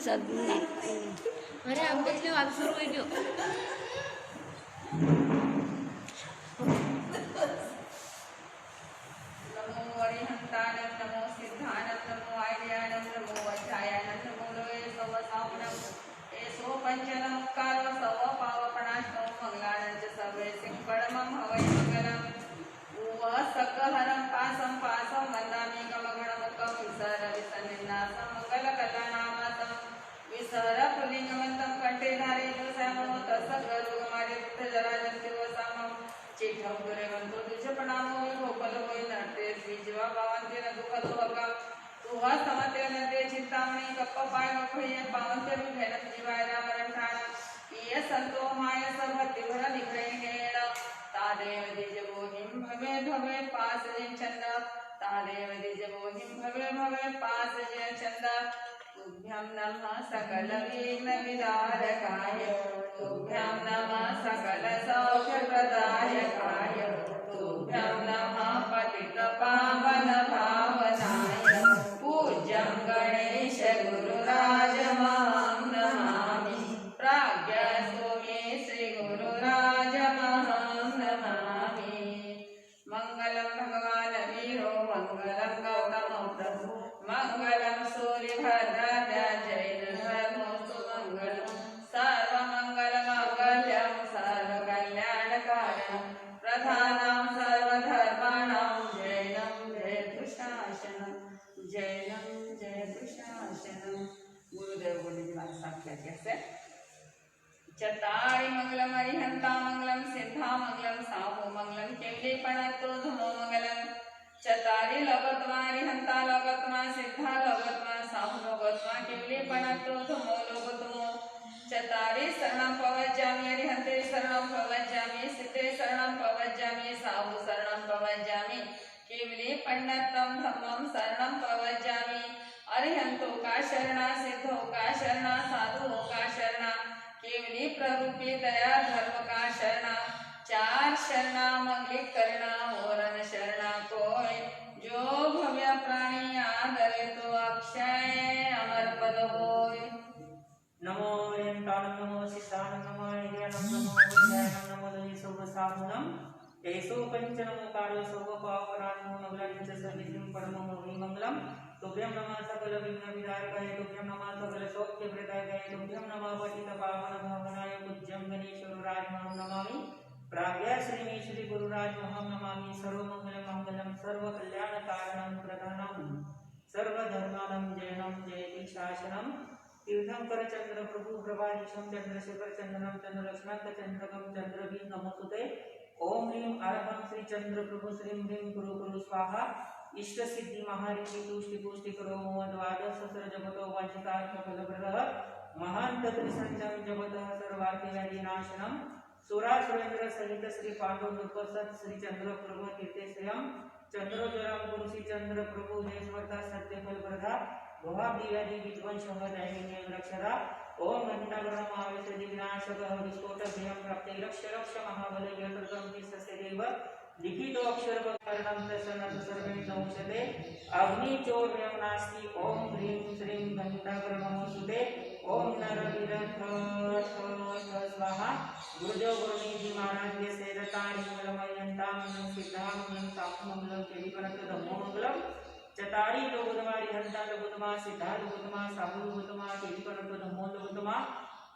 अरे आप देख लो, आप शुरू हो गयो। नमो अरिहंताय नमो सिद्धाय नमो आर्याय नमो वज्राय नमो लोये सव सावनं एसो पंचनमस्कार सव पावपणाष्टो मंगलानंच सर्वे सिंपडमं हवै मंगलम् उव सकहरं पासं वन्दामि गमगणमुखं विसर विसन्निन्नासं मंगलकलानामासं विसर पुल्लिंगवन्तं कंठे धारे जोसामो तस् गरुगमारे वृद्धजराजन्तिवसामं चिठ्ठं गुरेवन्तो दुजपणामो विभोपल होय नर्ते श्रीजीवा पावन्ते न दुःखदो अगम तुहा समते नते चिंतामणि कप्प पाय भय पावन्ते विभेन जीवाय रामरंठाण ये संतो माय सर्वति भर निग्रहेण तादेव दिजबोहिं भवे भवे पास जन चंद तादेव दिजबोहिं भवे भवे पास जन चंद तुभ्यं नमः सकल विघ्न विदारकाय तुभ्यं नमः सकल सौख्य प्रदायकाय तुभ्यं नमः पतित पावन भावनाय पूज्यं गणेश गुरुराज महं नमामि प्राज्ञस्तोमे श्री गुरुराज महं नमामि मंगलं भगवान वीरो मंगलं गौतम प्रभु मंगलं सूर्यभद्राद्य जैन धर्मोऽस्तु मंगलं सर्वमंगलमांगल्यं सर्वकल्याणकारणं प्रधानं सर्वधर्माणां जैनं जयतु शासनं जैनं जयतु शासनं। गुरुदेव बोली बात साक्षात कैसे चतारि मंगलम अरिहंता मंगलम सिद्धा मंगलम साहू मंगलम केवली पणतो धमो मंगलम चतारि लोगोत्तमा अरिहंता लोगोत्तमा सिद्धा लोगोत्तमा साहू लोगोत्तमा केवली पणतो धमो लोगोत्तमो चतारि शरणं पवज्जामि अरिहंते शरणं पवज्जामि सिद्धे शरणं पवज्जामि साहू शरणं पवज्जामि केवली पण्डतं धम्मं शरणं पवज्जामि अरिहंतो का शरणा सिद्धो का शरणा साधु का शरणा केवली प्ररूपी दया धर्म का शरणा चार शरणा मंगलिक करना मोरन शरणा कोय जो भव्य प्राणी आदरे तो अक्षय अमर पद होय। नमो अरिहंताणं नमो सिद्धाणं नमो आर्याणं नमो वज्रायणं नमो लोये सव सावनं एसो पंचनमोकारो सर्व पावनान्नो मंगलानिच सर्वेसिं परमं मंगलम् तुभ्यं नमः सकल विघ्न विदारकाय तुभ्यं नमः सकल सौख्य प्रदायकाय तुभ्यं नमः पतित पावन भावनाय पूज्यं गणेशराज महं नमामि प्राज्ञा श्री गुरुराज महं नमामि सर्वमंगल मंगलम सर्व कल्याण कारणं प्रधानं सर्वधर्मानं जैनं जयति शासनं तीर्थंकर चंद्र प्रभु प्रभानीशं चंद्रशेखर चंदनं चंद्रलक्ष्मण चंद्रगम चंद्रभी नमोस्तुते ओम ह्रीं अरहं श्री चंद्र प्रभु श्रीं ह्रीं गुरु गुरु स्वाहा इष्ट सिद्धि महारिद्धि तुष्टि पुष्टि करो द्वादश सहस्र जपतो वाचिकार्थ फलप्रदः महांत त्रिसंजम जपतः सर्वार्थव्याधि नाशनम सुरासुरेंद्र सहित श्री पांडव नृपसत श्री चंद्र प्रभु तीर्थेश्वरम चंद्रोज्वलम गुरु श्री चंद्र प्रभु देशवर्ता सत्य फलप्रदा भवाब्दिव्याधि विध्वंसः दैन्यं रक्षदा ओम घंटागणम आवेश विनाशकः विस्फोट भयं प्राप्ते रक्ष रक्ष महाबल यत्रगं तिष्ठस्य देव लिखितो अक्षर कर्णं दशनत सर्वेण नमोषते अग्निचोर्यं नास्ति ओम ह्रीं श्रीं घंटागर नमोस्तुते ओम नरवीरथ स्वाहा गुरुदेव गुरुनिधि महाराज के सेदतानि मंगलमयंता मंगलम सिद्धा मंगलम साहू मंगलम केलिकनत धम्मो मंगलम चतारी लोगोत्तमा अरिहंता लोगोत्तमा सिद्धा लोगोत्तमा साहू लोगोत्तमा केलिकनत धम्मो लोगोत्तमा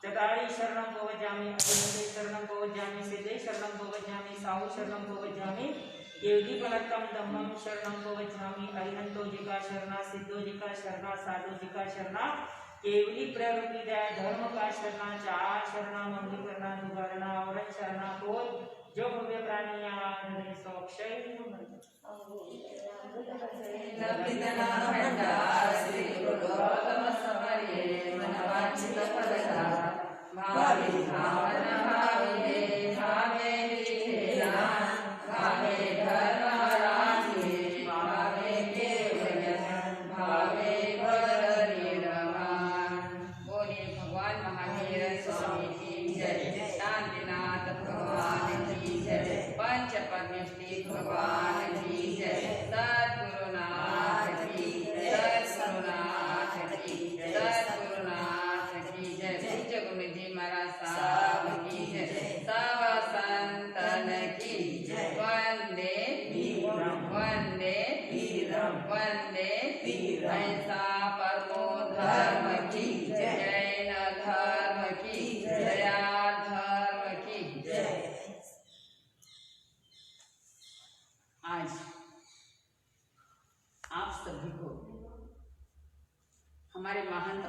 चतारी शरणं पवज्जामि अरिहंते शरणं पवज्जामि सिद्धे शरणं पवज्जामि साहू शरणं पवज्जामि केवली पणत्तं धम्मं शरणं पवज्जामि अरिहंतो जी का शरणा सिद्धो जी का शरणा साधु जी का शरणा केवली प्रवृत्ति दया धर्म का शरणा चार शरणा मंगल करना दुगारणा और शरणा को जो भव्य प्राणी आनंद सोक्षय नबिदना भंडार श्री गुरुगौतम समर्ये मनवांछित फलदा भावी भावना भावे भावे विधेया भावे धर्म राधे भावे केवल भावे बोलिए भगवान महावीर स्वामी की जय शांतिनाथ भगवान की जय पंच परमेष्टि भगवान की जय सद्गुरुनाथ की जय सद्गुरुनाथ की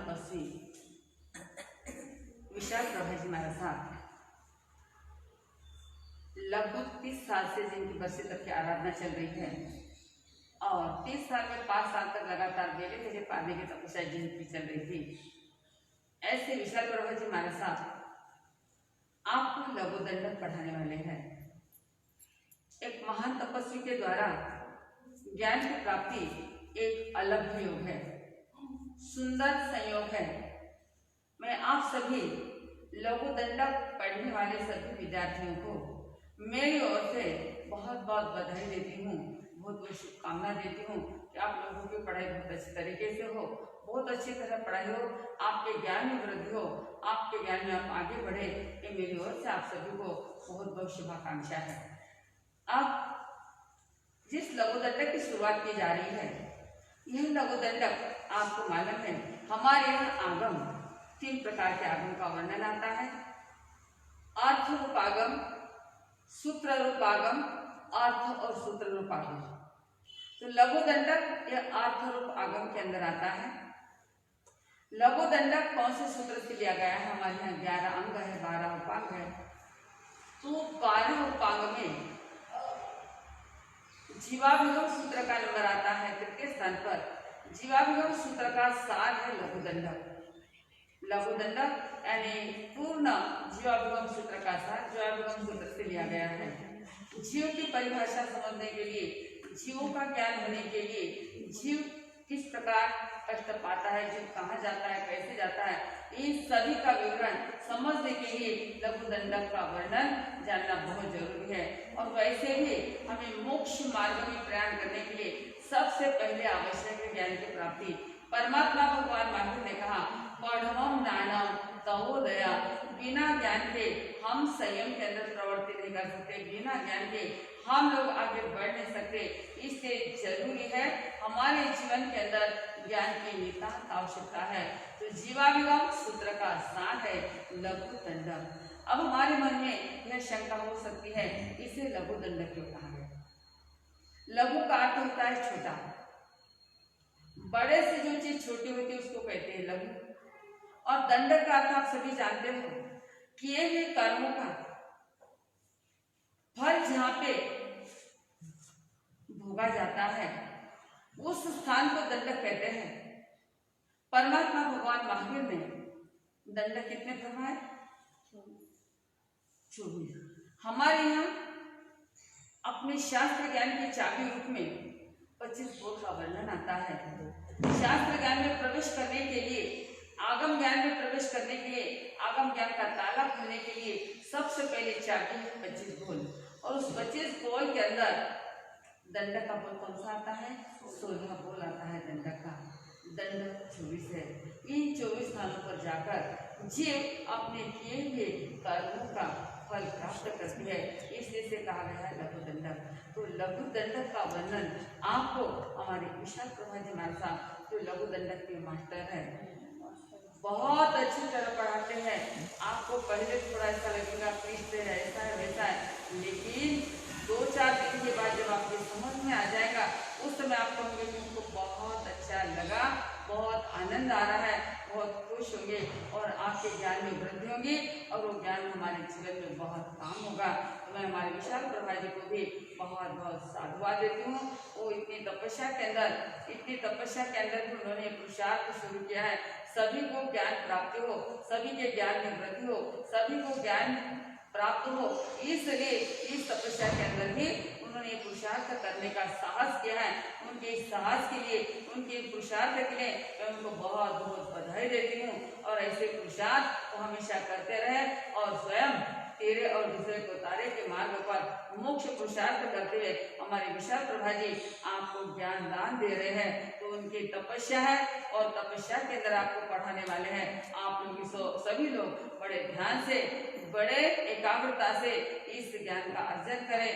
तपस्वी विशाल प्रभा जी महाराज साहब लगभग 30 साल से जिनकी बरसी तक की आराधना चल रही है और 30 साल में 5 साल तक लगातार मेरे मेरे पाने की तपस्या जिनकी चल रही थी, ऐसे विशाल प्रभा जी महाराज साहब आपको लघु दंडक पढ़ाने वाले हैं। एक महान तपस्वी के द्वारा ज्ञान की प्राप्ति एक अलग योग है, सुंदर संयोग है। मैं आप सभी लघु दंडक पढ़ने वाले सभी विद्यार्थियों को मेरी ओर से बहुत बहुत बधाई देती हूँ, बहुत बहुत शुभकामना देती हूँ कि आप लोगों की पढ़ाई बहुत अच्छे तरीके से हो, बहुत अच्छी तरह पढ़ाई हो, आपके ज्ञान में वृद्धि हो, आपके ज्ञान में आप आगे बढ़े। ये मेरी ओर से आप सभी को बहुत बहुत शुभाकांक्षा है। अब जिस लघु दंडक की शुरुआत की जा रही है, यह लघु दंडक आपको मालूम है हमारे यहाँ आगम 3 प्रकार के आगम का वर्णन आता है। अर्थ रूप आगम, सूत्र रूप आगम, अर्थ और सूत्र रूप आगम। तो लघु दंडक यह अर्थ रूप आगम के अंदर आता है। लघु दंडक कौन से सूत्र से लिया गया है? हमारे यहाँ 11 अंग है, 12 उपांग है। तो 12 उपांग में जीवाभिगम सूत्र का नंबर आता है 3 स्थान पर। जीवाभिगम सूत्र का सार है लघु दंडक। लघु दंडक यानी पूर्ण जीवाभिगम सूत्र का सार जीवाभिगम सूत्र से लिया गया है। जीव की परिभाषा समझने के लिए, जीवों का ज्ञान होने के लिए, जीव किस प्रकार कष्ट पाता है, जीव कहाँ जाता है, कैसे जाता है, इन सभी का विवरण समझने के लिए लघु दंडक का वर्णन जानना बहुत जरूरी है। और वैसे भी हमें मोक्ष मार्ग में प्रयाण करने के लिए सबसे पहले आवश्यक है ज्ञान की प्राप्ति। परमात्मा भगवान महावीर ने कहा, पढ़वम नानम तवोदया, बिना ज्ञान के हम संयम के अंदर प्रवृत्ति नहीं कर सकते, बिना ज्ञान के हम लोग आगे बढ़ नहीं सकते। इससे जरूरी है हमारे जीवन के अंदर ज्ञान की नितांत आवश्यकता है। तो जीवाभिगम सूत्र का स्थान है लघु दंडक। अब हमारे मन में यह शंका हो सकती है, इसे लघु दंडक क्यों कहा गया? लघु का अर्थ होता है छोटा, बड़े से जो चीज छोटी होती है उसको कहते हैं लघु। और दंडक का अर्थ आप सभी जानते हो, किए हुए कर्मों का फल जहाँ पे भोगा जाता है उस स्थान को दंडक कहते हैं। परमात्मा भगवान महावीर ने दंडक कितने फरमाए? 24। हमारे यहाँ अपने शास्त्र ज्ञान के चाबी रूप में 25 बोध का वर्णन आता है। शास्त्र ज्ञान में प्रवेश करने के लिए, आगम ज्ञान में प्रवेश करने के लिए, आगम ज्ञान का ताला खोलने के लिए सबसे पहले चाबी है 25 बोल। और उस 25 बोल के अंदर दंडक का बोल कौन सा आता है? 16 बोल आता है दंडक का। दंडक 24 है। इन 24 स्थानों पर जाकर जीव अपने किए हुए कर्मों का फल प्राप्त करती है, इसलिए से कहा गया है लघु दंडक। तो लघु दंडक का वर्णन आपको हमारे विशाल प्रभा जी महाराज साहब जो लघु दंडक के मास्टर है बहुत अच्छी तरह पढ़ाते हैं। आपको पहले थोड़ा ऐसा लगेगा पीछे है, ऐसा है, वैसा है, लेकिन 2-4 दिन के बाद जब आपकी समझ में आ जाएगा उस समय आप कहोगे कि उनको बहुत अच्छा लगा, बहुत आनंद आ रहा है, बहुत खुश होंगे और आपके ज्ञान में वृद्धि होगी और वो ज्ञान हमारे जीवन में बहुत काम होगा। तो मैं हमारे विशाल प्रभा जी को भी बहुत बहुत साधुवाद देती हूँ। वो इतनी तपस्या के अंदर भी उन्होंने पुरुषार्थ शुरू किया है, सभी को ज्ञान प्राप्ति हो, सभी के ज्ञान में वृद्धि हो, सभी को ज्ञान प्राप्त हो, इसलिए इस तपस्या के अंदर ही उन्होंने पुरुषार्थ करने का साहस किया है। उनके इस साहस के लिए, उनके पुरुषार्थ के लिए मैं उनको बहुत बहुत बधाई देती हूँ। और ऐसे पुरुषार्थ वो हमेशा करते रहे और स्वयं तेरे और दूसरे को तारे के मार्ग पर मोक्ष पुरुषार्थ करते हुए हमारे विशाल प्रभा जी आपको ज्ञान दान दे रहे हैं। तो उनकी तपस्या है और तपस्या के अंदर आपको पढ़ाने वाले हैं। आप लोग सभी लोग बड़े ध्यान से, बड़े एकाग्रता से इस ज्ञान का अर्जन करें।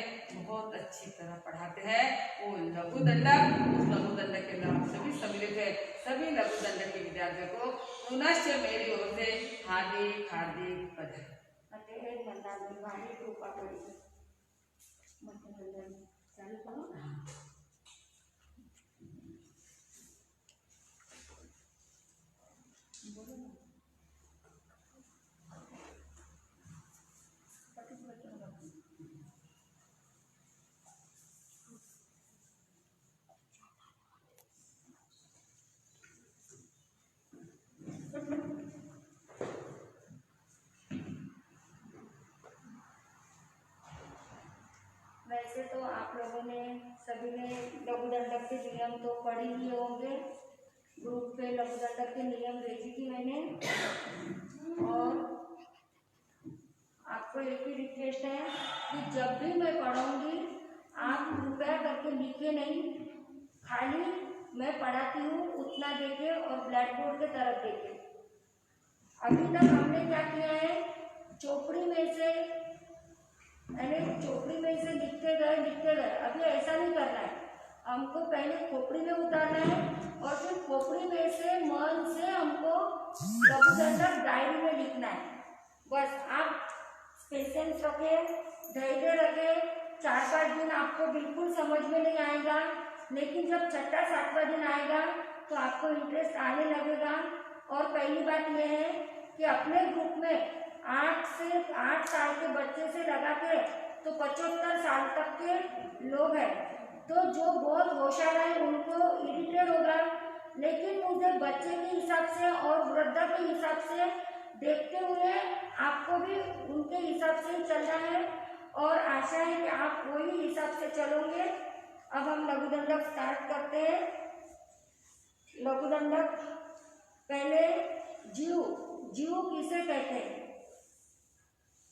बहुत अच्छी तरह पढ़ाते हैं वो लघु दंडक। उस लघु दंडक के अंदर आप सभी सम्मिलित है। सभी लघु दंडक के विद्यार्थियों को पुनश्च मेरी ओर से हार्दिक हार्दिक बधाई। वैसे तो आप लोगों ने सभी ने लघु दंडक के नियम तो पढ़ ही लिए होंगे। ग्रुप पे लघु दंडक के नियम भेजी थी मैंने। और आपको एक ही रिक्वेस्ट है कि जब भी मैं पढ़ाऊंगी आप कृपया करके लिखे नहीं, खाली मैं पढ़ाती हूँ उतना देखे और ब्लैक बोर्ड के तरफ देखे। अभी तक हमने क्या किया है, चोपड़ी में से लिखते गए। अभी ऐसा नहीं करना है, हमको पहले खोपड़ी में उतारना है और फिर खोपड़ी में से मन से हमको लघु दंडक डायरी में लिखना है। बस आप पेशेंस रखे, धैर्य रखे। 4-5 दिन आपको बिल्कुल समझ में नहीं आएगा, लेकिन जब 6वां-7वां दिन आएगा तो आपको इंटरेस्ट आने लगेगा। और पहली बात यह है कि अपने ग्रुप में 8 साल के बच्चे से लगा के तो 75 साल तक के लोग हैं, तो जो बहुत होशियार है उनको इरिटेट होगा, लेकिन मुझे बच्चे के हिसाब से और वृद्धा के हिसाब से देखते हुए आपको भी उनके हिसाब से ही चलना है और आशा है कि आप वही हिसाब से चलोगे। अब हम लघु दंडक स्टार्ट करते हैं। लघु दंडक पहले जीव किसे कहते हैं?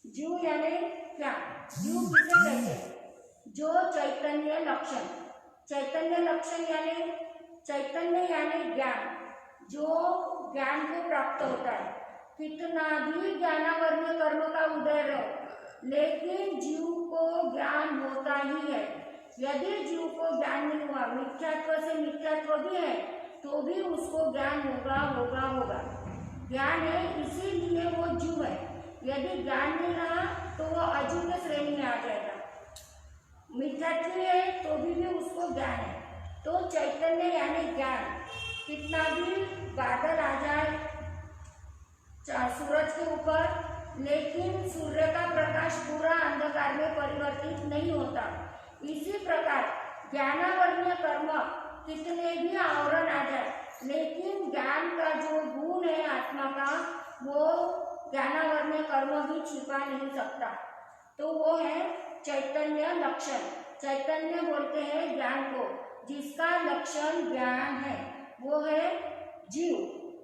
जीव यानी क्या? जीव किसे कहते हैं? जो चैतन्य लक्षण, चैतन्य लक्षण यानी चैतन्य यानी ज्ञान, जो ज्ञान को प्राप्त होता है। कितना भी ज्ञानावर्ण्य कर्म का उदय रहो, लेकिन जीव को ज्ञान होता ही है। यदि जीव को ज्ञान नहीं हुआ, मिथ्यात्व से मिथ्यात्व भी है तो भी उसको ज्ञान होगा। ज्ञान है इसीलिए वो जीव है। यदि ज्ञान नहीं रहा तो वो अजीव के श्रेणी में आ जाएगा। मिथ्यात्व है तो भी उसको ज्ञान है। तो चैतन्य यानी ज्ञान। कितना भी बादल आ जाए सूरज के ऊपर, लेकिन सूर्य का प्रकाश पूरा अंधकार में परिवर्तित नहीं होता। इसी प्रकार ज्ञानावर्ण्य कर्म कितने भी आवरण आ जाए, लेकिन ज्ञान का जो गुण है आत्मा का, वो ज्ञानावर्ण्य कर्म भी छिपा नहीं सकता। तो वो है चैतन्य लक्षण। चैतन्य बोलते हैं ज्ञान को, जिसका लक्षण ज्ञान है, वो है जीव।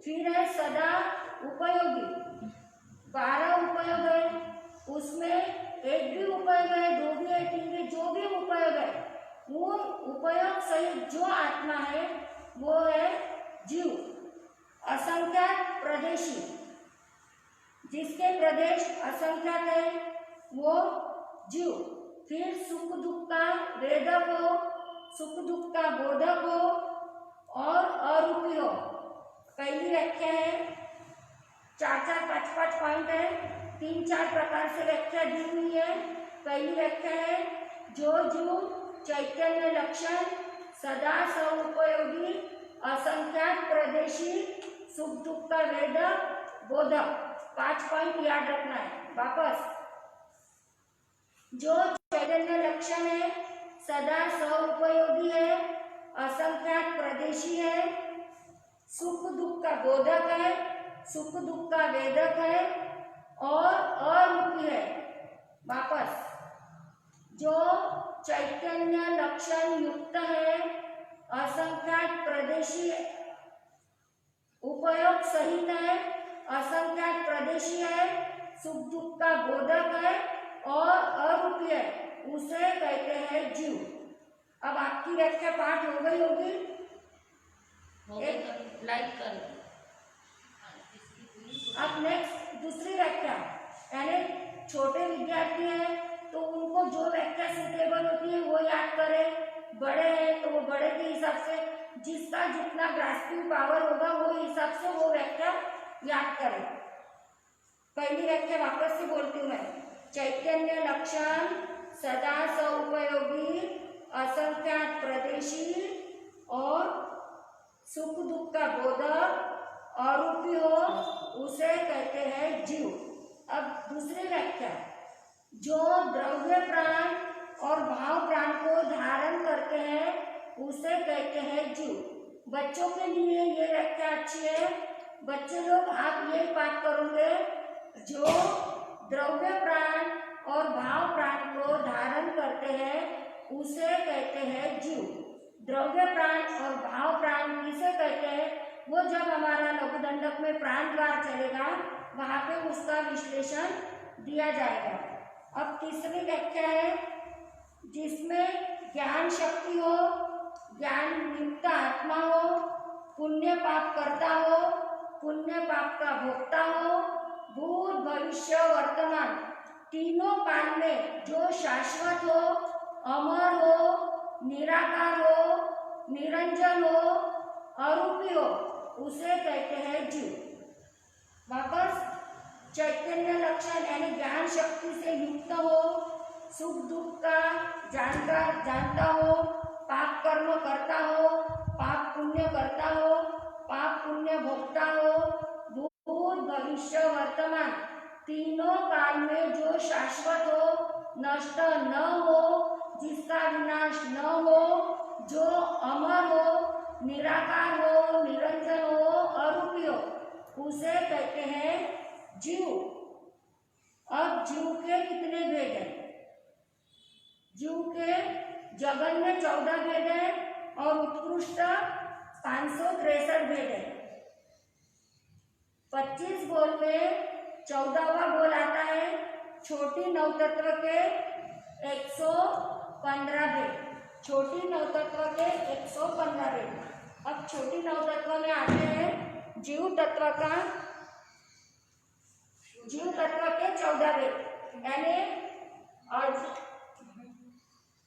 फिर है सदा उपयोगी। 12 उपयोग है, उसमें एक भी उपयोग है, 2 भी है, 3 भी, जो भी उपयोग है, वो उपयोग सहित जो आत्मा है वो है जीव। असंख्यात प्रदेशी, जिसके प्रदेश असंख्यात है वो जीव। फिर सुख दुख का वेदक हो, सुख दुख का बोधक हो और अरूपी हो। पहली व्याख्या है, 4-4, 5-5 पॉइंट है, 3-4 प्रकार से व्याख्या दी हुई है। पहली व्याख्या है, जो जीव चैतन्य लक्षण, सदा सउपयोगी, असंख्यात प्रदेशी, सुख दुख का वेदक, बोधक। 5 पॉइंट याद रखना है। वापस, जो चैतन्य लक्षण है, सदा सउपयोगी है, असंख्यात प्रदेशी है, सुख दुख का बोधक है, सुख दुख का वेदक है और अरूपी है। वापस, जो चैतन्य लक्षण युक्त है, असंख्यात प्रदेशी, उपयोग सहित है, असंख्यात प्रदेशी है, सुख दुख का बोधक है और अरूपी है, उसे कहते हैं जीव। अब आपकी व्याख्या पाठ हो गई होगी। एक लाइक कर। अब नेक्स्ट दूसरी व्याख्या, यानी छोटे विद्यार्थी हैं तो उनको जो व्याख्या सुटेबल होती है वो याद करें। बड़े हैं तो वो बड़े के हिसाब से, जिसका जितना ग्रास्पिंग पावर होगा वो हिसाब से वो व्याख्या याद करें। पहली व्याख्या वापस से बोलती हूँ मैं। चैतन्य लक्षण, सदा सउपयोगी, असंख्यात प्रदेशी और सुख दुख का बोधक अरूपी हो उसे कहते हैं जीव। अब दूसरी व्याख्या, जो द्रव्य प्राण और भाव प्राण को धारण करते हैं उसे कहते हैं जीव। बच्चों के लिए ये व्याख्या अच्छी है। बच्चे लोग आप ये पाठ करोगे, जो द्रव्य प्राण और भाव प्राण को धारण करते हैं उसे कहते हैं जीव। द्रव्य प्राण और भाव प्राण किसे कहते हैं, वो जब हमारा लघुदंडक में प्राण द्वार चलेगा वहां पे उसका विश्लेषण दिया जाएगा। अब तीसरी व्याख्या है, जिसमें ज्ञान शक्ति हो, ज्ञान युक्त आत्मा हो, पुण्य पाप करता हो, पुण्य पाप का भोक्ता हो, भूत भविष्य वर्तमान तीनों काल में जो शाश्वत हो, अमर हो, निराकार हो, निरंजन हो, अरूपी हो उसे कहते हैं जीव। वापस चैतन्य लक्षण यानी ज्ञान शक्ति से युक्त हो, सुख दुख का जानता हो, पाप कर्म करता हो, पाप पुण्य करता हो, पाप पुण्य भोगता हो, भूत भविष्य वर्तमान तीनों काल में जो शाश्वत हो, नष्ट न हो, जिसका विनाश न हो, जो अमर हो, निराकार हो, निरंजन हो, अरूपी हो उसे कहते हैं जीव। अब जीव के कितने भेद हैं? जीव के जगन्य 14 भेद है और उत्कृष्ट 563 भेद है। 25 बोल में 14वां बोल आता है, छोटी नवतत्व के 115 भेद, छोटी नवतत्व के 115 भेद। अब छोटी नवतत्व में आते हैं जीव तत्व के 14 भेद, यानी और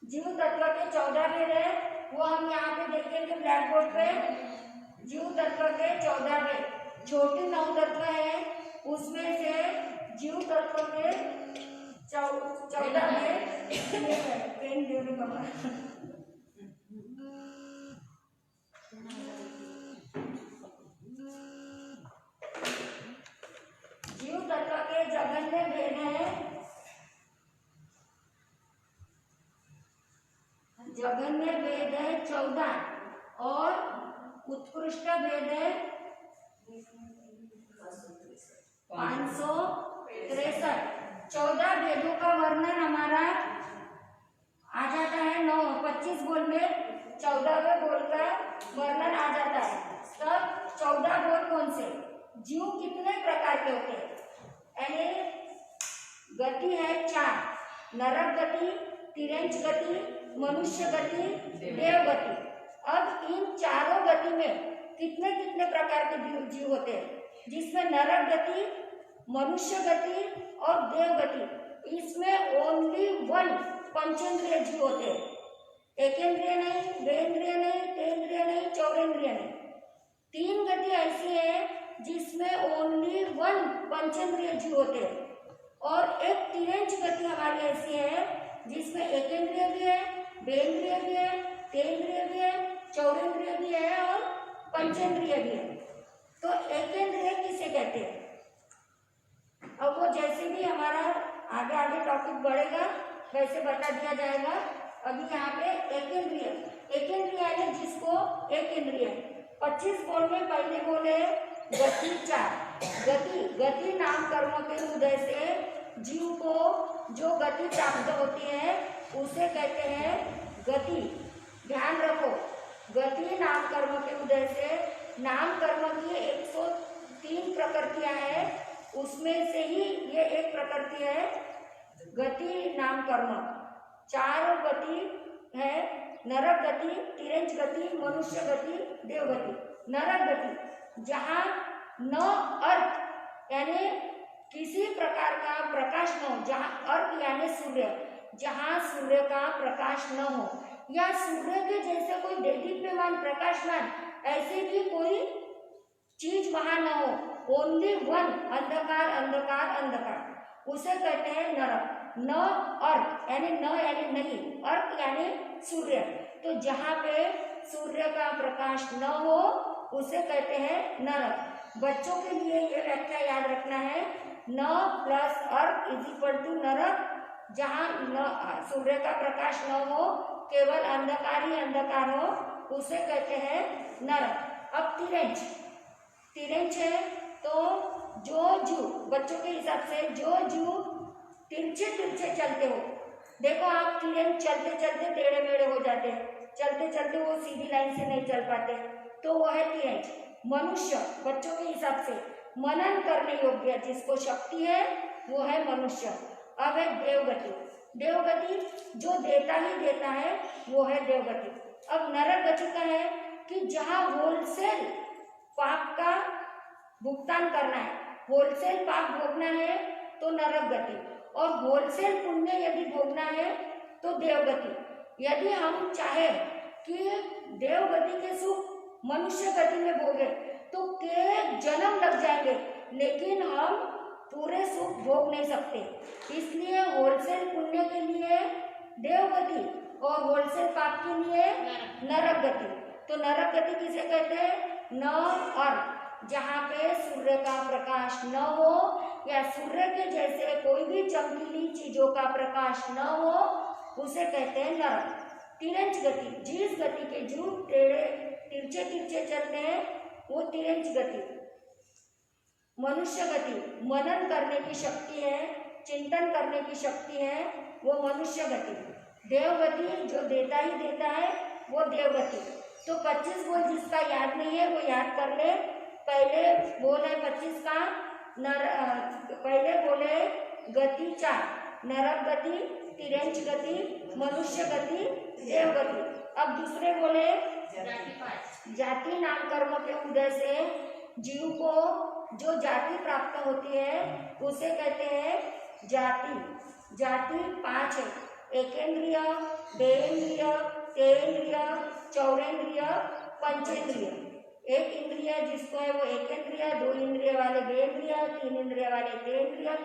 जीव तत्व के 14 भेद है, वो हम यहाँ पे देखेंगे ब्लैक बोर्ड पे। जीव तत्व के 14 भेद, छोटी नवतत्व है उसमें से जीव तत्व के 14 भेद। पेन दे दो कमरा। जीव तत्व के जगन्य भेद है, जगन्य भेद है 14 और उत्कृष्ट भेद है 563। 14 भेदों का वर्णन हमारा आ जाता है 25 बोल में 14वें बोल का वर्णन आ जाता है। तब 14 बोल कौन से, जीव कितने प्रकार के होते हैं, यानी गति है 4, नरक गति, तिरंज गति, मनुष्य गति, देव गति। अब इन चारों गति में कितने कितने प्रकार के जीव होते हैं, जिसमें नरक गति, मनुष्य गति और देव गति, इसमें ओनली 1 पंचेंद्रिय जीव होते हैं। एकेंद्रिय नहीं, द्वेंद्रिय नहीं, तेंद्रिय नहीं, चौरेंद्रिय नहीं। 3 गति ऐसी है जिसमें ओनली 1 पंचेंद्रिय जीव होते हैं और एक तिरंज गति हमारी ऐसी है जिसमें एकेंद्रिय भी है, द्वेंद्रिय भी है, तेंद्रिय भी है, चौरेंद्रिय भी है और पंचेंद्रिय भी है। तो एकेंद्रिय किसे कहते हैं? अब वो जैसे भी हमारा आगे आगे टॉपिक बढ़ेगा वैसे बता दिया जाएगा। अभी यहाँ पे एकेंद्रिय यानी जिसको एक इंद्रिय। 25 बोल में पहले बोले गति 4। गति नाम कर्म के उदय से जीव को जो गति प्राप्त होती है उसे कहते हैं गति। ध्यान रखो, गति नाम कर्म के उदय से नाम कर्म की 103 प्रकृतियां हैं, उसमें से ही ये एक प्रकृति है गति नाम कर्म। 4 गति है, नरक गति, तिरंज गति, मनुष्य गति, देव गति। नरक गति जहाँ न अर्थ यानी किसी प्रकार का प्रकाश न हो, जहाँ अर्थ यानी सूर्य, जहाँ सूर्य का प्रकाश न हो या सूर्य के जैसे कोई देदीप्यमान प्रकाशमान ऐसे भी कोई चीज वहां न हो, ओनली 1 अंधकार अंधकार अंधकार, उसे कहते हैं नरक। न अर्थ यानी न यानी नहीं, अर्थ यानी सूर्य। तो जहाँ पे सूर्य का प्रकाश न हो उसे कहते हैं नरक। बच्चों के लिए ये व्याख्या याद रखना है, न प्लस अर्क इज इक्वल टू नरक, जहाँ न सूर्य का प्रकाश न हो, केवल अंधकार ही अंधकार हो, उसे कहते हैं नरक। अब तिरंज, तिरंज है तो जो जीव, बच्चों के हिसाब से जो जीव तिरछे तिरछे चलते हो, देखो आप तिरंज चलते चलते टेढ़े मेढ़े हो जाते हैं, चलते चलते वो सीधी लाइन से नहीं चल पाते, तो वो है तिरंज। मनुष्य बच्चों के हिसाब से मनन करने योग्य जिसको शक्ति है वो है मनुष्य। अब है देवगति, देवगति जो देता ही देता है वो है देवगति। अब नरक गति का है कि जहाँ होलसेल पाप का भुगतान करना है, होलसेल पाप भोगना है तो नरक गति, और होलसेल पुण्य यदि भोगना है तो देवगति। यदि हम चाहे कि देवगति के सुख मनुष्य गति में भोगे तो के जन्म लग जाएंगे, लेकिन हम पूरे सुख भोग नहीं सकते। इसलिए होलसेल पुण्य के लिए देवगति और होलसेल पाप के लिए नरक गति। तो नरक गति किसे कहते हैं? न अर्क, जहाँ पे सूर्य का प्रकाश न हो या सूर्य के जैसे कोई भी चमकीली चीजों का प्रकाश न हो, उसे कहते हैं नरक। तिरंज गति, जिस गति के जीव टेढ़े तिरछे तिरछे चलते हैं वो तिरंज गति। मनुष्य गति मनन करने की शक्ति है, चिंतन करने की शक्ति है, वो मनुष्य गति। देवगति जो देता ही देता है वो देवगति। तो 25 बोल जिसका याद नहीं है वो याद कर ले। पहले बोल है 25 का पहले बोले गति 4, नरक गति, तिरंज गति, मनुष्य गति, देवगति। अब दूसरे बोले जाति नाम कर्म के उदय से जीव को जो जाति प्राप्त होती है उसे कहते हैं जाति। जाति 5 है, एकेंद्रिय, देहेंद्रिय, तेन्द्रिय, चौरेंद्रिय, पंचेंद्रिय। एक इंद्रिय जिसको है वो एकेंद्रिय, 2 इंद्रिय वाले देहेंद्रिय, 3 इंद्रिय वाले तेन्द्रिय,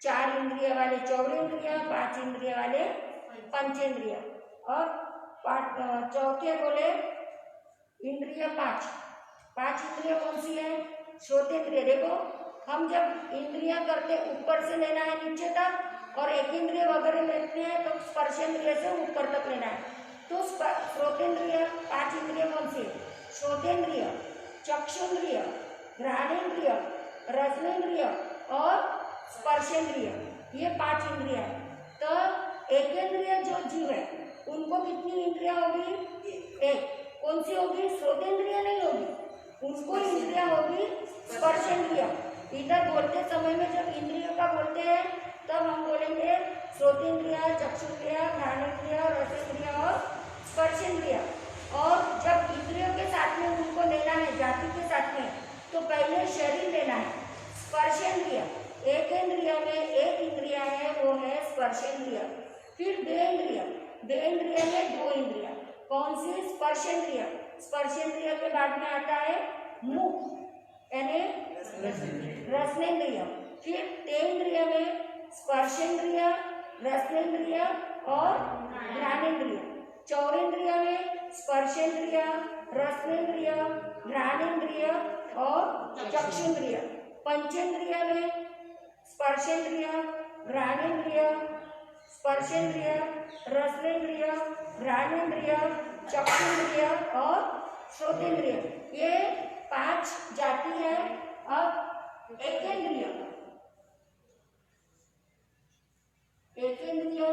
4 इंद्रिय वाले चौरेंद्रिय, 5 इंद्रिय वाले पंचेंद्रिय। और चौथे बोले इंद्रिय 5 इंद्रिय कौन सी है? श्रोतेंद्रिय। देखो हम जब इंद्रिय करते ऊपर से लेना है नीचे तक, और एक इंद्रिय वगैरह लेते हैं तो स्पर्शेंद्रिय से ऊपर तक लेना है। तो श्रोतेंद्रिय 5 इंद्रिय कौन सी है? श्रोतेंद्रिय, चक्षुंद्रिय, घ्राणेन्द्रिय, रसनेन्द्रिय और स्पर्शेंद्रिय, ये 5 इंद्रिय है। तो एकेंद्रिय जो जीव है उनको कितनी इंद्रिया होगी? एक। कौन सी होगी? श्रोतेंद्रिय नहीं होगी, उनको इंद्रिया होगी स्पर्शेंद्रिय। इधर बोलते समय में जब इंद्रियों का बोलते हैं तब हम बोलेंगे श्रोतेंद्रिय, चक्षुंद्रिय, घ्राणेन्द्रिय, रसेंद्रिय और स्पर्शेंद्रिय। और जब इंद्रियों के साथ में उनको लेना है जाति के साथ में, तो पहले शरीर लेना है स्पर्शेंद्रिय। एक इंद्रिय में एक इंद्रिय है वो है स्पर्शेंद्रिय। फिर देहेंद्रिय, देहेंद्रिय में 2 इंद्रिय, कौन सी? स्पर्शेंद्रिय। स्पर्शेंद्रिय के बाद में आता है मुख यानी रसनेन्द्रिय। फिर तेन्द्रिय में स्पर्शेंद्रिय, रसनेन्द्रिय और घ्राणेन्द्रिय। चौरेंद्रिय में स्पर्शेंद्रिय, रसनेन्द्रिय, घ्राणेन्द्रिय और चक्षुंद्रिय। पंचेंद्रिय में स्पर्शेंद्रिय, घ्राणेन्द्रिय, स्पर्शेंद्रिय, रसनेन्द्रिय, घ्राणेन्द्रिय, चक्षुंद्रिय और श्रोतेंद्रिय। ये 5 जाति है। अब एकेंद्रिय, एकेंद्रिय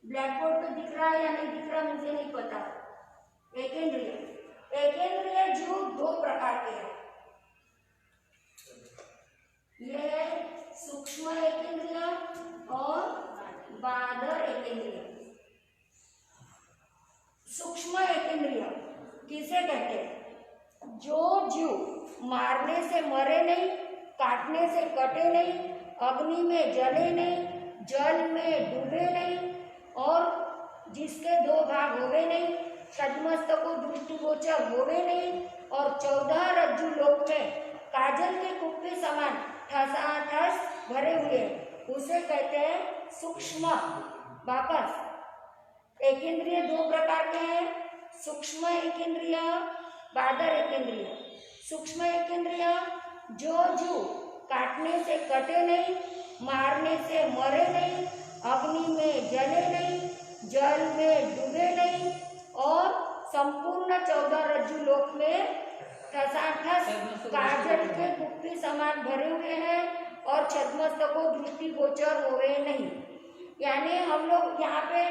ब्लैक बोर्ड पे दिख रहा है या नहीं दिख रहा मुझे नहीं पता। एकेंद्रिय, एकेंद्रिय जीव 2 प्रकार के हैं। ये है सूक्ष्म एकेंद्रिय और बादर एकेंद्रिय। सूक्ष्म एकेंद्रिय किसे कहते हैं? जो जीव मारने से मरे नहीं, काटने से कटे नहीं, अग्नि में जले नहीं, जल में डूबे नहीं, और जिसके 2 भाग होवे नहीं, सदमस्तको दृष्टिगोचर होवे नहीं, और 14 रज्जु लोक में काजल के कुप्पे समान ठसाठस भरे हुए, उसे कहते हैं सूक्ष्म। वापस एकेंद्रिय 2 प्रकार के हैं, सूक्ष्म एकेंद्रिय, बादर एकेंद्रिय। सूक्ष्म एकेंद्रिय जो जीव काटने से कटे नहीं, मारने से मरे नहीं, अग्नि में जले नहीं, जल में डूबे नहीं और संपूर्ण 14 रज्जु लोक में ठसाठस काजल के कुप्पी समान भरे हुए हैं और छद्मस्त को दृष्टि गोचर हुए नहीं। यानी हम लोग यहाँ पे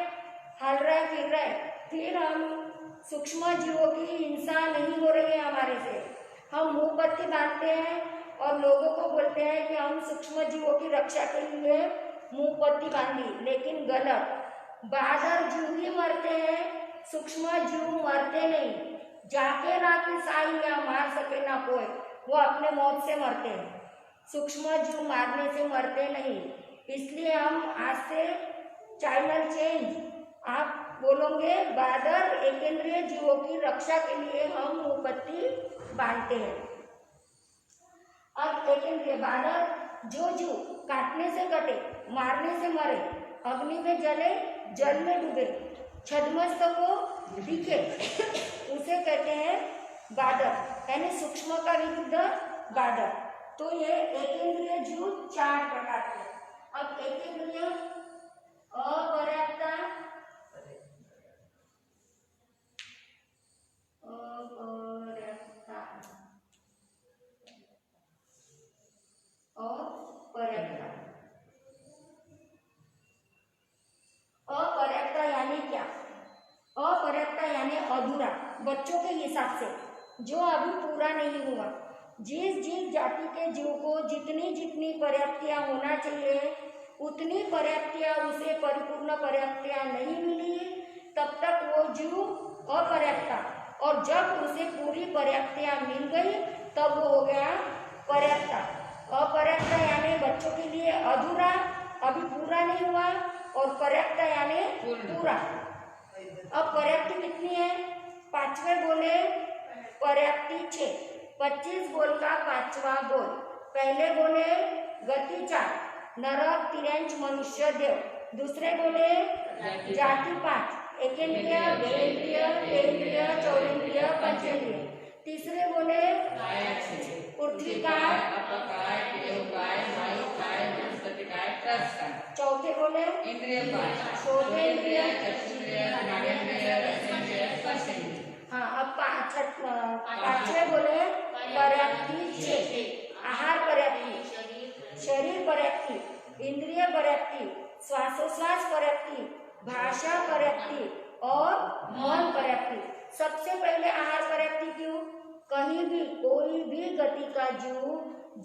हल रहे फिर रहे, फिर हम सूक्ष्म जीवों की हिंसा नहीं हो रही है हमारे से। हम मुंह पत्ती बांधते हैं और लोगों को बोलते हैं कि हम सूक्ष्म जीवों की रक्षा के लिए मुंह पत्ती बांधी, लेकिन गलत। बादर जीव ही मरते हैं, सूक्ष्म जीव मरते नहीं। जाके ना कि साई या मार सके ना कोई, वो अपने मौत से मरते हैं, सूक्ष्म जीव मारने से मरते नहीं। इसलिए हम आज से चैनल चेंज, आप बोलोगे बादर एकेंद्रिय जीवों की रक्षा के लिए हम मुंह पत्ती बांधते हैं। अब एकेंद्रिय बादर जो जीव काटने से कटे, मारने से मरे, अग्नि में जले, जल में डूबे, छद्मस्त को दिखे, उसे कहते हैं बादर, यानी सूक्ष्म का विरुद्ध बादर। तो ये एकेंद्रिय जीव 4 प्रकार के। अब एकेंद्रिय अपर्याप्ता, अपर्याप्ता यानी क्या? अपर्याप्ता यानी अधूरा, बच्चों के हिसाब से जो अभी पूरा नहीं हुआ। जिस जिस जाति के जीव को जितनी जितनी पर्याप्तियां होना चाहिए उतनी पर्याप्तियां उसे परिपूर्ण पर्याप्तियां नहीं मिली, तब तक वो जीव अपर्याप्ता, और जब उसे पूरी पर्याप्तियां मिल गई तब वो हो गया पर्याप्ता। अपर्याप्ता यानी बच्चों के लिए अधूरा, अभी पूरा नहीं हुआ, और पर्याप्ता यानी पूरा। अब पर्याप्ति कितनी है? 5वें बोले पर्याप्ति 6, 25 बोल का 5वां बोल। पहले बोले गति 4, नरक, तिर्यंच, मनुष्य, देव। दूसरे बोले जाति 5, एकेंद्रिय, द्विन्द्रिय, तेन्द्रिय, चौरेन्द्रिय, पंचेन्द्रिय। तीसरे बोले पृथ्वी काय, चौथे बोले इंद्रिय 5, शोधेन्द्रिय। हाँ, अब 5वें बोले पर्याप्ति 6, आहार पर्याप्ति, शरीर पर्याप्ति, इंद्रिय पर्याप्ति, श्वासोश्वास पर्याप्ति, भाषा पर्याप्ति और मन पर्याप्ति। सबसे पहले आहार पर्याप्ति क्यों? कहीं भी कोई भी गति का जीव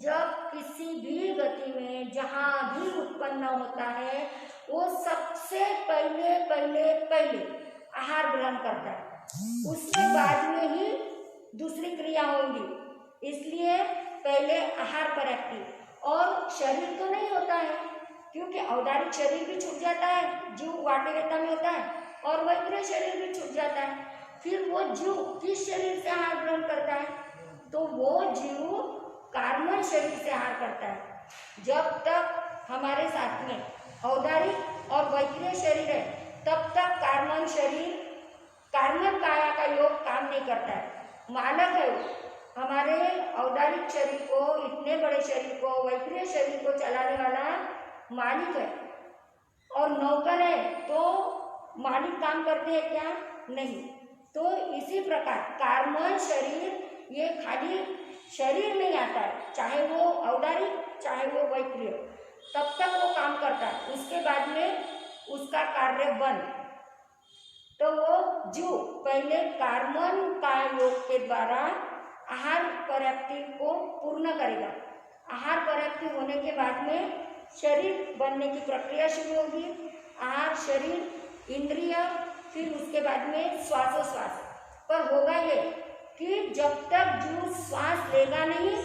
जब किसी भी गति में जहाँ भी उत्पन्न होता है वो सबसे पहले आहार ग्रहण करता है, उसके बाद में ही दूसरी क्रिया होंगी। इसलिए पहले आहार पर्याप्ति। और शरीर तो नहीं होता है, क्योंकि औदारिक शरीर भी छूट जाता है, जीव वाटेगता में होता है, और वैक्रिय शरीर भी छूट जाता है। फिर वो जीव किस शरीर से आहार ग्रहण करता है? तो वो जीव कार्बन शरीर से आहार करता है। जब तक हमारे साथ में औदारिक और वैक्रिय शरीर है तब तक कार्बन शरीर, कार्बन काया का योग काम नहीं करता है। मानक है वो, हमारे औदारिक शरीर को, इतने बड़े शरीर को, वैक्रिय शरीर को चलाने वाला मालिक है, और नौकर है तो मालिक काम करते हैं क्या? नहीं। तो इसी प्रकार कार्बन शरीर ये खाली शरीर नहीं आता है, चाहे वो औदारिक चाहे वो वैक्रिय, तब तक वो काम करता है, उसके बाद में उसका कार्य बंद। तो वो जीव पहले कार्बन का योग के द्वारा आहार पर्याप्ति को पूर्ण करेगा। आहार पर्याप्ति होने के बाद में शरीर बनने की प्रक्रिया शुरू होगी। आहार, शरीर, इंद्रिय, फिर उसके बाद में श्वासोश्वास। पर होगा ये कि जब तक जीव श्वास लेगा नहीं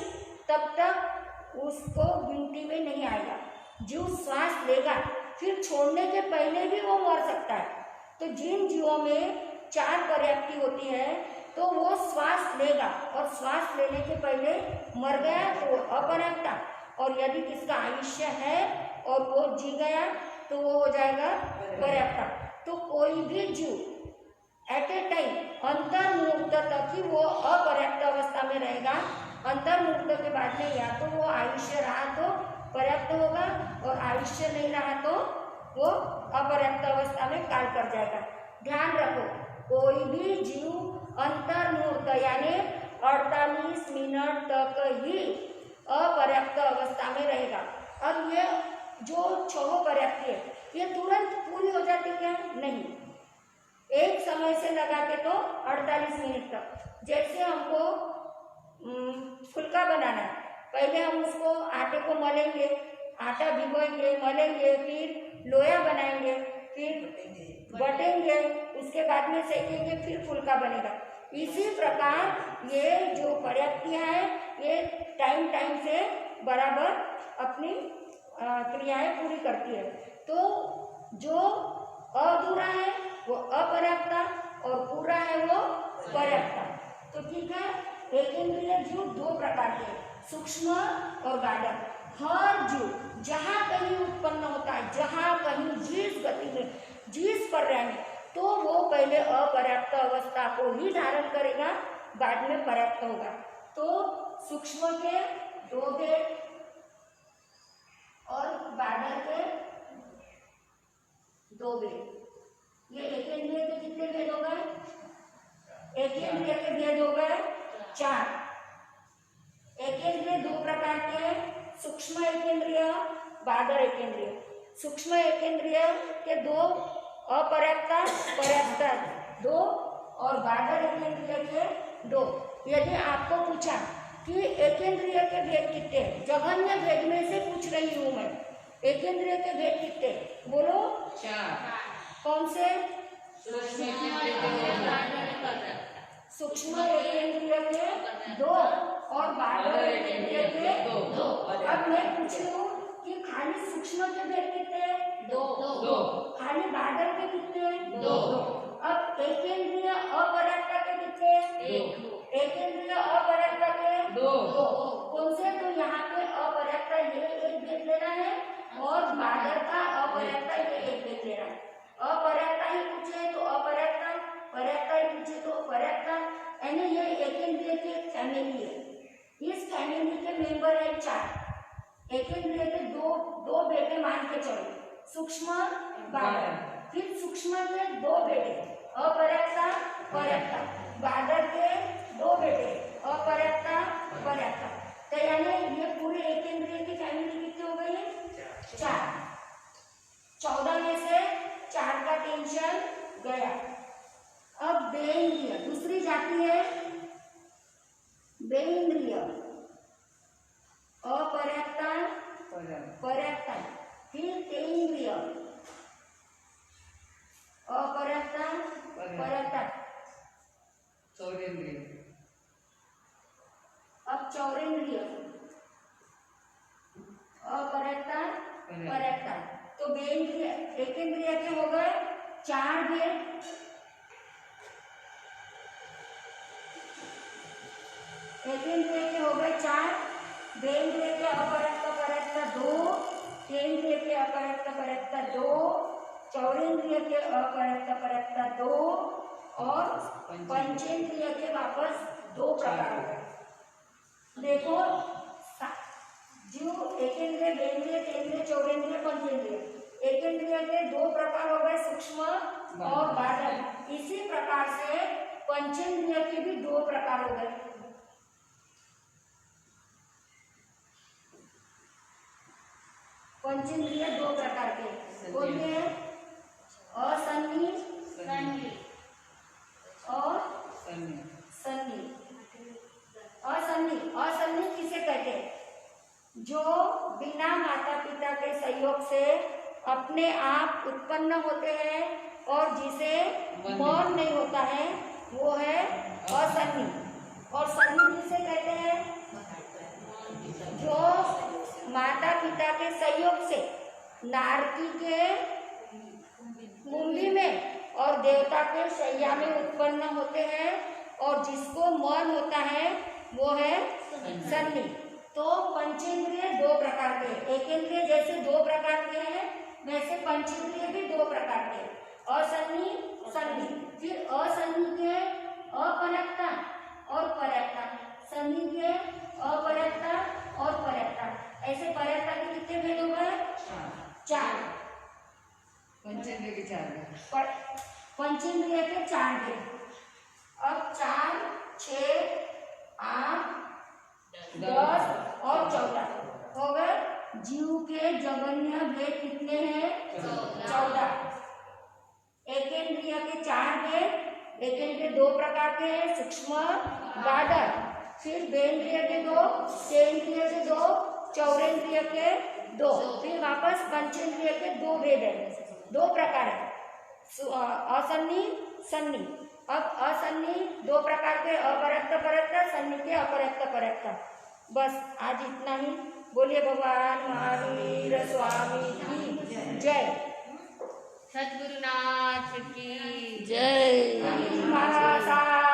तब तक उसको गिनती में नहीं आएगा। जीव श्वास लेगा, फिर छोड़ने के पहले भी वो मर सकता है। तो जिन जीवों में 4 पर्याप्ति होती है तो वो श्वास लेगा, और श्वास लेने के पहले मर गया तो अपर्याप्ता, और यदि किसका आयुष्य है और वो जी गया तो वो हो जाएगा पर्याप्ता। तो कोई भी जीव एट ए टाइम अंतर मुहूर्त तक ही वो अपर्याप्त अवस्था में रहेगा। अंतर मुहूर्त के बाद में या तो वो आयुष्य रहा तो पर्याप्त होगा और आयुष्य नहीं रहा तो वो अपर्याप्त अवस्था में काल कर जाएगा। ध्यान रखो, कोई भी जीव अंतर मुहूर्त यानी 48 मिनट तक ही अपर्याप्त अवस्था में रहेगा। अब ये जो 6 पर्याप्ति है ये तुरंत पूरी हो जाती क्या? नहीं, एक समय से लगा के तो 48 मिनट तक। जैसे हमको फुल्का बनाना है, पहले हम उसको आटे को मलेंगे, आटा भिगोएंगे, मलेंगे, फिर लोया बनाएंगे, फिर बटेंगे, उसके बाद में सेकेंगे, फिर फुल्का बनेगा। इसी प्रकार ये जो पर्याप्तियाँ हैं ये टाइम से बराबर अपनी क्रियाएं पूरी करती है। तो जो अधूरा है वो अपर्याप्ता और पूरा है वो पर्याप्ता। तो ठीक है, एकेंद्रिय जीव 2 प्रकार के, सूक्ष्म और गाढ़ा। हर जीव जहाँ कहीं उत्पन्न होता है, जहाँ कहीं जिस गति में जिस पर्याय में, तो वो पहले अपर्याप्त अवस्था को ही धारण करेगा, बाद में पर्याप्त होगा। तो सूक्ष्म के 2 भेद और बाढ़ के 2 भेद। ये एकेंद्रिय के कितने भेद हो गए? एकेंद्रिय के भेद हो गए 4। एकेंद्रिय 2 प्रकार के, सूक्ष्म एकेंद्रिय, बादर एकेंद्रिय। सूक्ष्म एकेंद्रिय के 2 अपर्याप्ता पर्याप्ता 2 और बादर एकेंद्रिय के 2। यदि आपको पूछा कि एकेंद्रिय के भेद कितने, जघन्य भेद में से पूछ रही हूँ मैं, एकेंद्रिय के भेद कितने बोलो? 4। कौन से? सूक्ष्म एकेंद्रिय के सूक्ष्म एकेंद्रिय के 2 और बादर एकेंद्रिय के 2। अब मैं पूछ रही हूँ कि खाली सूक्ष्म के भेद कितने? 2। खाली बादर के कितने? 2। अब एकेंद्रिय अपर्याप्ता के कितने? 1। एकेंद्रिय अपर्याप्ता के 2। कौन से? तो यहाँ पे अपर्याप्ता ये 1 भेद लेना है और बादर का अपर्याप्ता ये 1 भेद लेना है। अपर्याप्ता ही पूछे तो अपर्याप्ता, पर्याप्ता ही पूछे तो पर्याप्ता, यानी ये एकेंद्रिय की एक फैमिली है। इस फैमिली के मेंबर है 4। एकेंद्रिय के 2 बेटे मान के चलो, सूक्ष्म बादर। फिर सूक्ष्म के 2 बेटे अपर्याप्ता पर्याप्ता, बादर के 2 बेटे अपर्याप्ता पर्याप्ता। तो यानी ये पूरे एकेंद्रिय की फैमिली कितनी हो गई? 4। 14 में से 4 का टेंशन गया। अब बेइंद्रिय दूसरी जाति है, बेइंद्रिय अपर्याप्ता पर्याप्ता, फिर तेइंद्रिय अपर्याप्ता पर्याप्ता, चौरेंद्रिय। अब चौरेंद्रिय अपर्याप्ता पर्याप्ता। तो बेइंद्रिय एकेंद्रिय के हो गए 4 भेद, एकेंद्रिय के हो गए 4, बेइंद्रिय के अपर्याप्ता पर्याप्ता 2, तेइंद्रिय के अपर्याप्ता पर्याप्ता 2, चौरेंद्रिय के अपर्याप्ता पर्याप्ता 2 और पंचेंद्रिय के वापस 2 प्रकार हो गए। देखो जीव एकेंद्रिय, बेइंद्रिय, तेइंद्रिय, चौरेंद्रिय, पंचेंद्रिय। एकेंद्रिय के 2 प्रकार हो गए, सूक्ष्म और बादर। इसी प्रकार से पंचेंद्रिय के भी 2 प्रकार हो गए। पंचेंद्रिय 2 प्रकार के बोलते हैं, असन्नी और सन्नी। असन्नी किसे कहते हैं? जो बिना माता पिता के सहयोग से अपने आप उत्पन्न होते हैं और जिसे मौन नहीं होता है वो है असन्नी। और सन्नी किसे कहते हैं? जो माता पिता के सहयोग से नारकी के कुंभी में और देवता के शैया में उत्पन्न होते हैं और जिसको मन होता है वो है सन्नी। तो पंचेंद्रिय 2 प्रकार के, एकेंद्रिय जैसे 2 प्रकार के हैं वैसे पंचेंद्रिय भी 2 प्रकार के। असन्नी सन्नी, फिर असन्नी के अपरकता और परकता, सन्नी के अपरकता और परकता। ऐसे परकता के कितने भेद हो गए? 4। पंचेंद्रिय के 4 पंचेंद्रिय के 4 भेद। अब 4, 6, 8, 10 और 14 हो गए। जीव के जगन्य भेद कितने हैं? 14। एकेंद्रिय के 4 भेद। एकेंद्रिय 2 प्रकार के हैं, सूक्ष्म गाढ़। फिर बेंद्रिय के 2, सेंद्रिय के 2, चौरेंद्रिय के 2, फिर वापस पंचेंद्रिय के 2 भेद है, 2 प्रकार है, असन्नी सन्नी। अब असन्नी 2 प्रकार के, अपरक्त परक्त, सन्नी के अपरक्त परक्त। बस आज इतना ही। बोलिए भगवान महावीर स्वामी की जय। सद्गुरुनाथ की